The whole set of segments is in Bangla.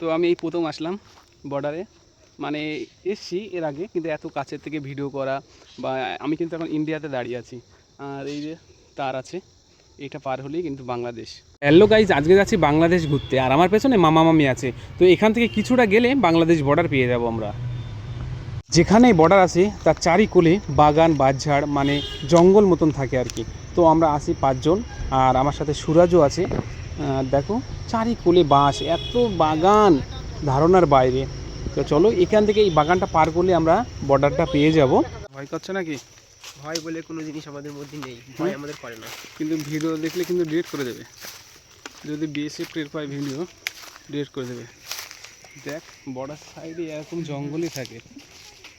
তো আমি এই প্রথম আসলাম বর্ডারে, মানে এসছি এর আগে, কিন্তু এত কাছের থেকে ভিডিও করা বা আমি কিন্তু এখন ইন্ডিয়াতে দাঁড়িয়ে আছি। আর এই যে তার আছে, এটা পার হলেই কিন্তু বাংলাদেশ। হ্যালো গাইজ, আজকে যাচ্ছি বাংলাদেশ ঘুরতে, আর আমার পেছনে মামা মামি আছে। তো এখান থেকে কিছুটা গেলে বাংলাদেশ বর্ডার পেয়ে যাব আমরা। যেখানে বর্ডার আছে তার চারিকোলে বাগান বাঁশঝাড়, মানে জঙ্গল মতন থাকে আর কি। তো আমরা আসি 5 জন, আর আমার সাথে সুরাজও আছে। দেখো চারিকোলে বাঁশ, এত বাগান ধারণার বাইরে। তো চলো এখান থেকে এই বাগানটা পার করলে আমরা বর্ডারটা পেয়ে যাব। ভয় করছে নাকি? ভয় বলে কোনো জিনিস আমাদের মধ্যে নেই, ভয় আমাদের করে না। কিন্তু ভিডিও দেখলে কিন্তু ডিলিট করে দেবে, যদি বিএসএফ টের পায় ভিডিও ডিলিট করে দেবে। দেখ বর্ডার সাইডে এরকম জঙ্গলই থাকে,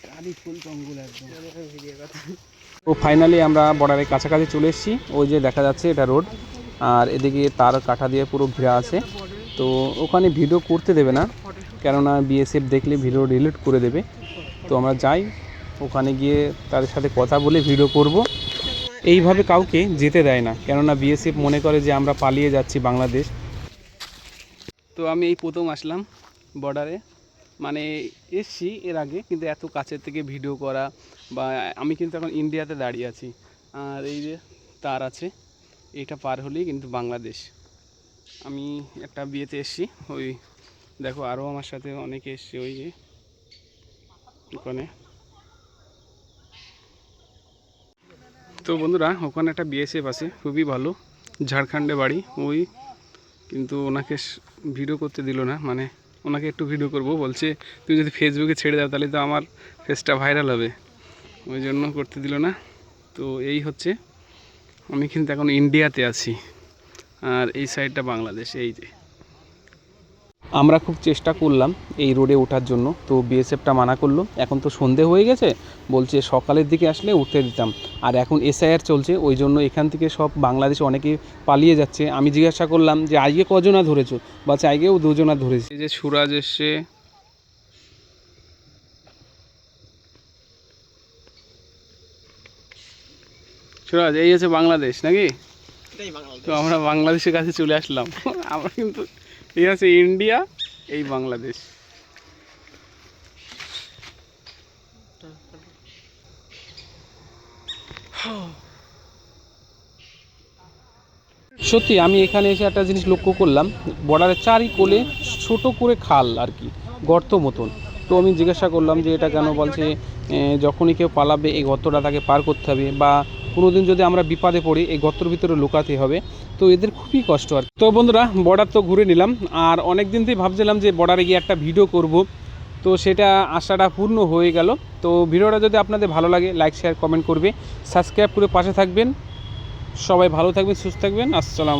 চারি ফুল জঙ্গল একদম। তো ফাইনালি আমরা বর্ডারের কাছাকাছি চলে এসেছি। ওই যে দেখা যাচ্ছে এটা রোড, আর এদিকে তার কাঠা দিয়ে পুরো ঘেরা আছে। তো ওখানে ভিডিও করতে দেবে না, কেননা বিএসএফ দেখলে ভিডিও ডিলিট করে দেবে। তো আমরা যাই ওখানে গিয়ে তাদের সাথে কথা বলে ভিডিও করব। এইভাবে কাউকে যেতে দেয় না, কেননা বিএসএফ মনে করে যে আমরা পালিয়ে যাচ্ছি বাংলাদেশ। তো আমি এই প্রথম আসলাম বর্ডারে, মানে এসছি এর আগে, কিন্তু এত কাছের থেকে ভিডিও করা বা আমি কিন্তু এখন ইন্ডিয়াতে দাঁড়িয়ে আছি। আর এই যে তার আছে, এটা পার হলেই কিন্তু বাংলাদেশ। আমি একটা বিয়েতে এসছি, ওই দেখো আরও আমার সাথে অনেকে এসছে ওই যে ওখানে। তো বন্ধুরা, ওখানে একটা বিএসএফ আছে, খুবই ভালো, ঝাড়খণ্ডে বাড়ি ওই। কিন্তু ওনাকে ভিডিও করতে দিল না, মানে ওনাকে একটু ভিডিও করব বলছে, তুই যদি ফেসবুকে ছেড়ে দাও তাহলে তো আমার ফেসটা ভাইরাল হবে, ওই জন্য করতে দিল না। তো এই হচ্ছে, আমি কিন্তু এখন ইন্ডিয়াতে আছি, আর এই সাইডটা বাংলাদেশ। এই যে আমরা খুব চেষ্টা করলাম এই রোডে ওঠার জন্য, তো বিএসএফটা মানা করলো। এখন তো সন্ধে হয়ে গেছে, বলছে সকালের দিকে আসলে উঠতে দিতাম। আর এখন এসআইআর চলছে, ওই জন্য এখান থেকে সব বাংলাদেশে অনেকেই পালিয়ে যাচ্ছে। আমি জিজ্ঞাসা করলাম যে আজকে কজনা ধরেছো, বলছে আজকেও 2 জনা ধরেছে। এই যে সুরাজ এসছে, সুরাজ এই আছে বাংলাদেশ নাকি? তো আমরা বাংলাদেশের কাছে চলে আসলাম। আমরা কিন্তু এই আছে ইন্ডিয়া, এই বাংলাদেশ। সত্যি আমি এখানে এসে একটা জিনিস লক্ষ্য করলাম, বর্ডারের চারিকোলে ছোট করে খাল আর কি, গর্ত মতন। তো আমি জিজ্ঞাসা করলাম যে এটা কেন, বলছে যখনই কেউ পালাবে এই গর্তটা তাকে পার করতে হবে, বা কোনোদিন যদি আমরা বিপদে পড়ি এই গর্তের ভিতরে লুকাতে হবে। তো এদের খুবই কষ্ট আর। তো বন্ধুরা, বর্ডার তো ঘুরে নিলাম, আর অনেক দিন থেকেই ভাবছিলাম যে বর্ডারে গিয়ে একটা ভিডিও করব, তো সেটা আশাটা পূর্ণ হয়ে গেল। তো ভিডিওটা যদি আপনাদের ভালো লাগে লাইক শেয়ার কমেন্ট করবে, সাবস্ক্রাইব করে পাশে থাকবেন। সবাই ভালো থাকবেন, সুস্থ থাকবেন। আসসালাম।